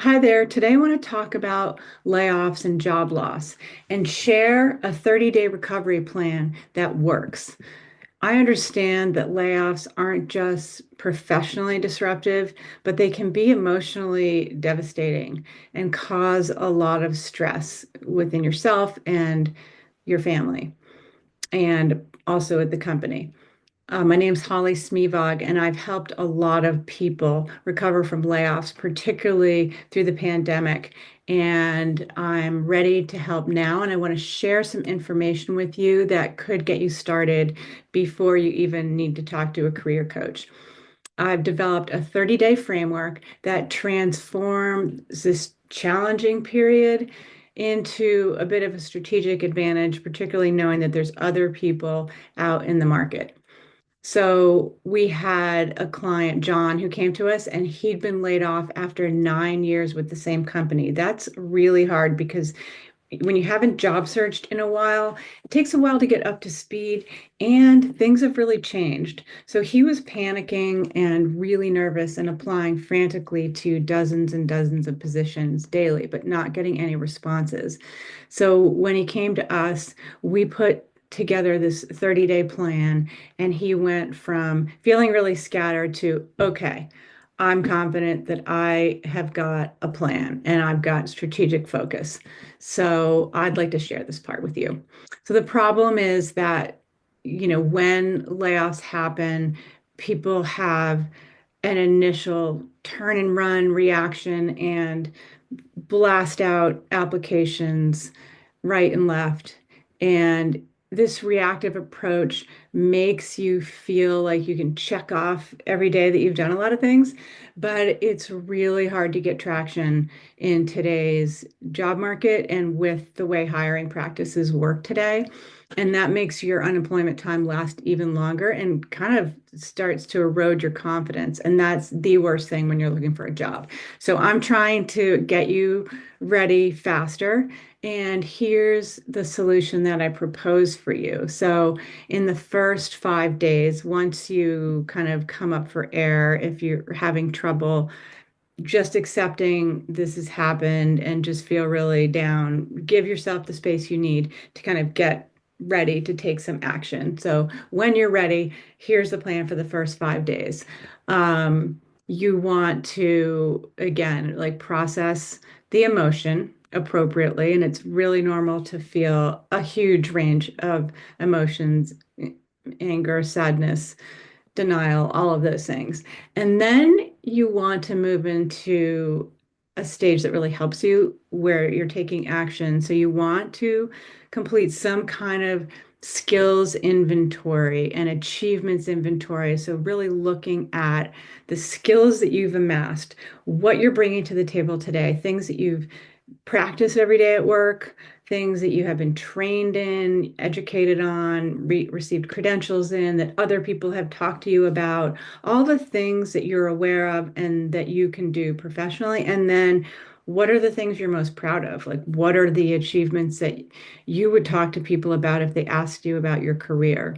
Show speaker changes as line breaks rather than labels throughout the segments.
Hi there. Today I want to talk about layoffs and job loss and share a 30-day recovery plan that works. I understand that layoffs aren't just professionally disruptive, but they can be emotionally devastating and cause a lot of stress within yourself and your family, and also at the company. My name's Holly Smevog, and I've helped a lot of people recover from layoffs, particularly through the pandemic. And I'm ready to help now. And I want to share some information with you that could get you started before you even need to talk to a career coach. I've developed a 30-day framework that transforms this challenging period into a bit of a strategic advantage, particularly knowing that there's other people out in the market. So we had a client, John, who came to us and he'd been laid off after 9 years with the same company. That's really hard because when you haven't job searched in a while, it takes a while to get up to speed and things have really changed. So he was panicking and really nervous and applying frantically to dozens and dozens of positions daily, but not getting any responses. So when he came to us, we put together this 30-day plan, and he went from feeling really scattered to, okay, I'm confident that I have got a plan and I've got strategic focus. So I'd like to share this part with you. So the problem is that, when layoffs happen, people have an initial turn and run reaction and blast out applications right and left. And this reactive approach makes you feel like you can check off every day that you've done a lot of things, but it's really hard to get traction in today's job market and with the way hiring practices work today. And that makes your unemployment time last even longer and kind of starts to erode your confidence. And that's the worst thing when you're looking for a job. So I'm trying to get you ready faster. And here's the solution that I propose for you. So, in the first 5 days, once you kind of come up for air, if you're having trouble just accepting this has happened and just feel really down, give yourself the space you need to kind of get ready to take some action. So, when you're ready, here's the plan for the first 5 days. You want to, again, like process the emotion appropriately. And it's really normal to feel a huge range of emotions, anger, sadness, denial, all of those things. And then you want to move into a stage that really helps you where you're taking action. So you want to complete some kind of skills inventory and achievements inventory. So really looking at the skills that you've amassed, what you're bringing to the table today, things that you've practiced every day at work, things that you have been trained in, educated on, received credentials in, that other people have talked to you about, all the things that you're aware of and that you can do professionally. And then what are the things you're most proud of? Like, what are the achievements that you would talk to people about if they asked you about your career?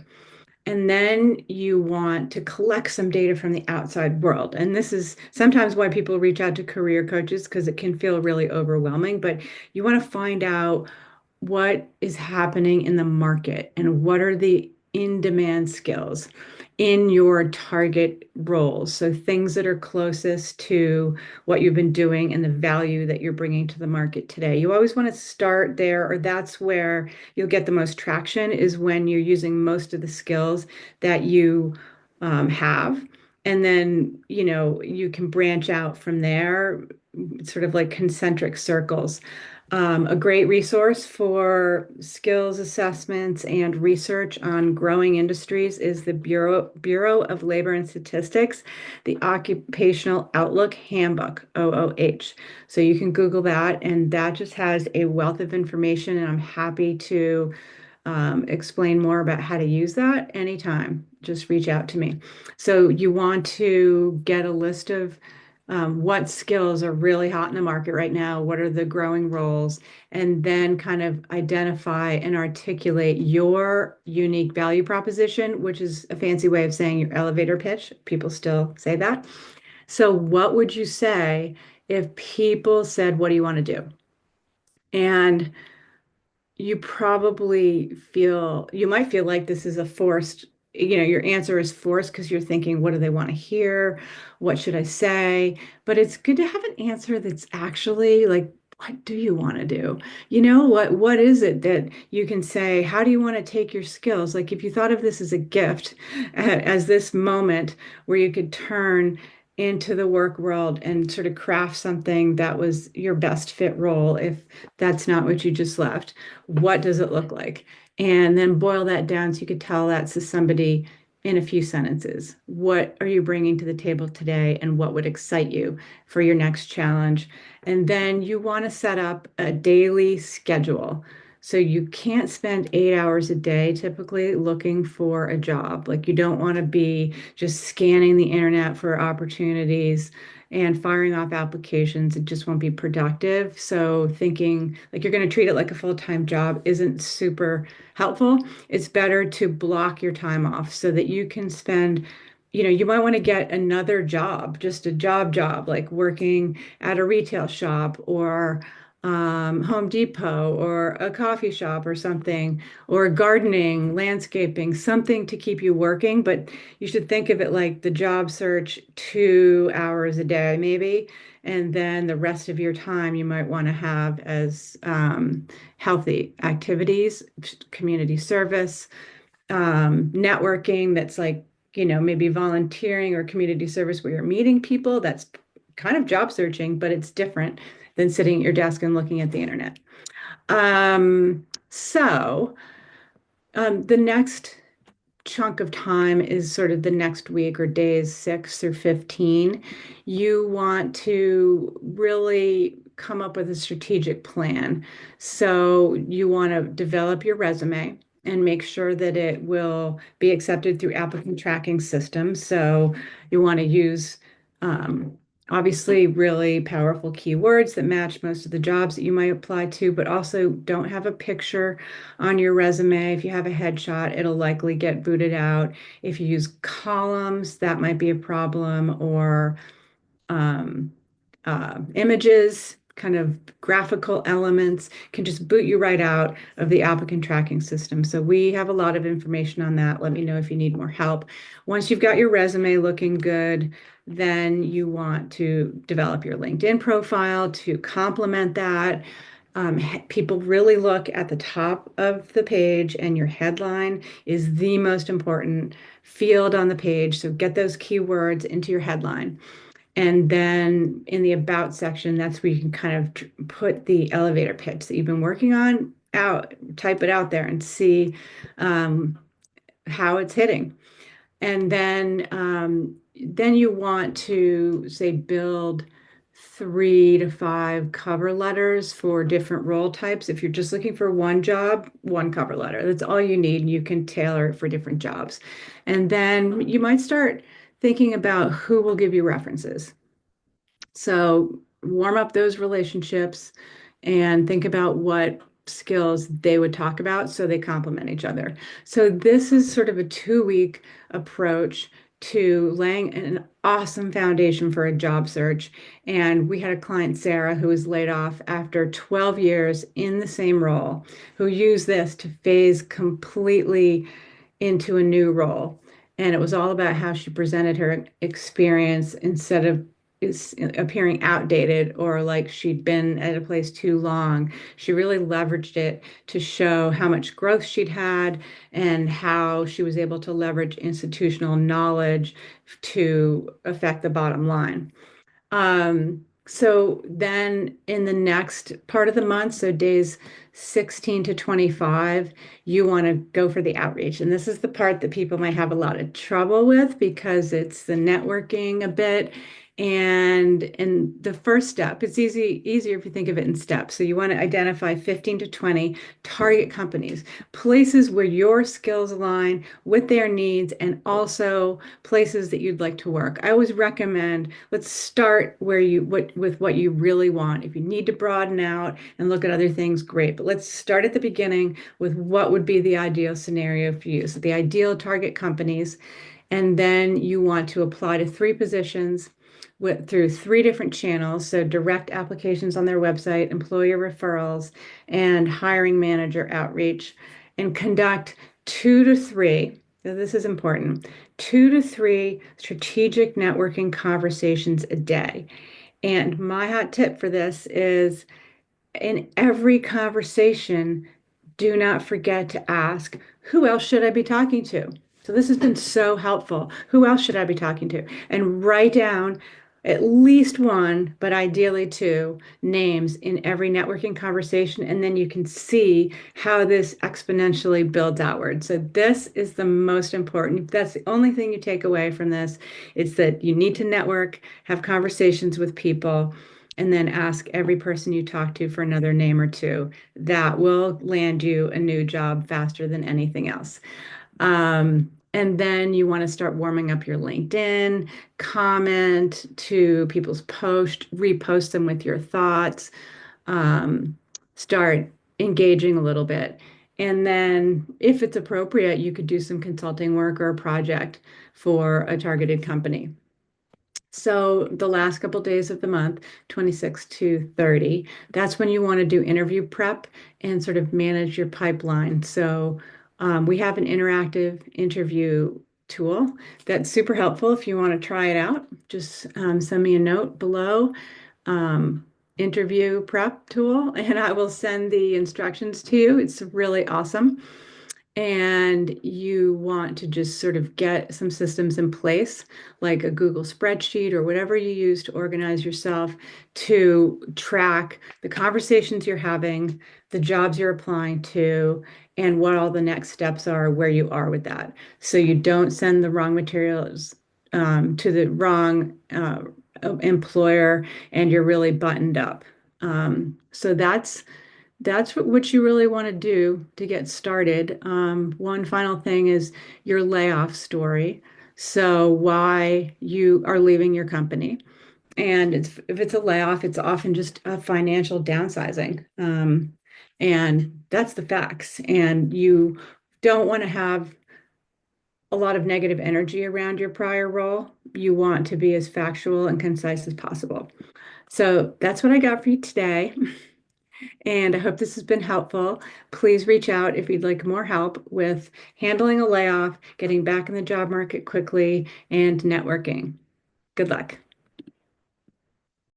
And then you want to collect some data from the outside world. And this is sometimes why people reach out to career coaches because it can feel really overwhelming. But you want to find out what is happening in the market and what are the in-demand skills in your target roles. So things that are closest to what you've been doing and the value that you're bringing to the market today. You always want to start there, or that's where you'll get the most traction, is when you're using most of the skills that you have. And then, you can branch out from there, sort of like concentric circles. A great resource for skills assessments and research on growing industries is the Bureau of Labor and Statistics, the Occupational Outlook Handbook, OOH. So you can Google that, and that just has a wealth of information, and I'm happy to explain more about how to use that anytime. Just reach out to me. So you want to get a list of what skills are really hot in the market right now, what are the growing roles, and then kind of identify and articulate your unique value proposition, which is a fancy way of saying your elevator pitch. People still say that. So, what would you say if people said, "What do you want to do?" And you probably feel, you might feel like this is a forced, your answer is forced because you're thinking, what do they want to hear? What should I say? But it's good to have an answer that's actually like, what do you want to do? What is it that you can say? How do you want to take your skills? Like if you thought of this as a gift, as this moment where you could turn into the work world and sort of craft something that was your best fit role, if that's not what you just left, what does it look like? And then boil that down so you could tell that to somebody in a few sentences. What are you bringing to the table today, and what would excite you for your next challenge? And then you want to set up a daily schedule. So you can't spend 8 hours a day typically looking for a job. Like you don't want to be just scanning the internet for opportunities and firing off applications. It just won't be productive. So thinking like you're going to treat it like a full-time job isn't super helpful. It's better to block your time off so that you can spend, you might want to get another job, just a job, like working at a retail shop or Home Depot or a coffee shop or something, or gardening, landscaping, something to keep you working. But you should think of it like the job search 2 hours a day, maybe. And then the rest of your time you might want to have as healthy activities, community service, networking that's like, maybe volunteering or community service where you're meeting people. That's kind of job searching, but it's different than sitting at your desk and looking at the internet. So the next chunk of time is sort of the next week or days 6 through 15. You want to really come up with a strategic plan. So you want to develop your resume and make sure that it will be accepted through applicant tracking systems. So you want to use um, obviously really powerful keywords that match most of the jobs that you might apply to, but also don't have a picture on your resume. If you have a headshot, it'll likely get booted out. If you use columns, that might be a problem, or um, images, kind of graphical elements can just boot you right out of the applicant tracking system. So we have a lot of information on that. Let me know if you need more help. Once you've got your resume looking good, then you want to develop your LinkedIn profile to complement that. People really look at the top of the page, and your headline is the most important field on the page. So get those keywords into your headline. And then in the about section, that's where you can kind of put the elevator pitch that you've been working on out, type it out there and see um, how it's hitting. And then you want to say build 3 to 5 cover letters for different role types. If you're just looking for one job, one cover letter. That's all you need. And you can tailor it for different jobs. And then you might start thinking about who will give you references. So warm up those relationships and think about what skills they would talk about so they complement each other. So this is sort of a 2 week approach to laying an awesome foundation for a job search. And we had a client, Sarah, who was laid off after 12 years in the same role, who used this to phase completely into a new role. And it was all about how she presented her experience instead of is appearing outdated or like she'd been at a place too long. She really leveraged it to show how much growth she'd had and how she was able to leverage institutional knowledge to affect the bottom line. So then in the next part of the month, so days 16 to 25, you want to go for the outreach. And this is the part that people might have a lot of trouble with because it's the networking a bit. And in the first step, it's easier if you think of it in steps. So you want to identify 15 to 20 target companies, places where your skills align with their needs, and also places that you'd like to work. I always recommend let's start where with what you really want. If you need to broaden out and look at other things, great. But let's start at the beginning with what would be the ideal scenario for you. So the ideal target companies, and then you want to apply to 3 positions through three different channels. So direct applications on their website, employer referrals, and hiring manager outreach, and conduct two to three, now this is important, 2 to 3 strategic networking conversations a day. And my hot tip for this is in every conversation, do not forget to ask, who else should I be talking to? So this has been so helpful. Who else should I be talking to? And write down at least one, but ideally two names in every networking conversation. And then you can see how this exponentially builds outward. So this is the most important. If that's the only thing you take away from this, it's that you need to network, have conversations with people, and then ask every person you talk to for another name or two. That will land you a new job faster than anything else. And then you want to start warming up your LinkedIn, comment to people's posts, repost them with your thoughts, um, start engaging a little bit. And then, if it's appropriate, you could do some consulting work or a project for a targeted company. So the last couple days of the month, 26 to 30, that's when you want to do interview prep and sort of manage your pipeline. So we have an interactive interview tool that's super helpful. If you want to try it out, just send me a note below. Um, Interview prep tool, and I will send the instructions to you. It's really awesome, and you want to just sort of get some systems in place, like a Google spreadsheet or whatever you use to organize yourself, to track the conversations you're having, the jobs you're applying to, and what all the next steps are, where you are with that. So you don't send the wrong materials to the wrong employer, and you're really buttoned up. So that's what you really want to do to get started. One final thing is your layoff story. So why you are leaving your company. And if it's a layoff, it's often just a financial downsizing. And that's the facts. And you don't want to have a lot of negative energy around your prior role. You want to be as factual and concise as possible. So that's what I got for you today. And I hope this has been helpful. Please reach out if you'd like more help with handling a layoff, getting back in the job market quickly, and networking. Good luck.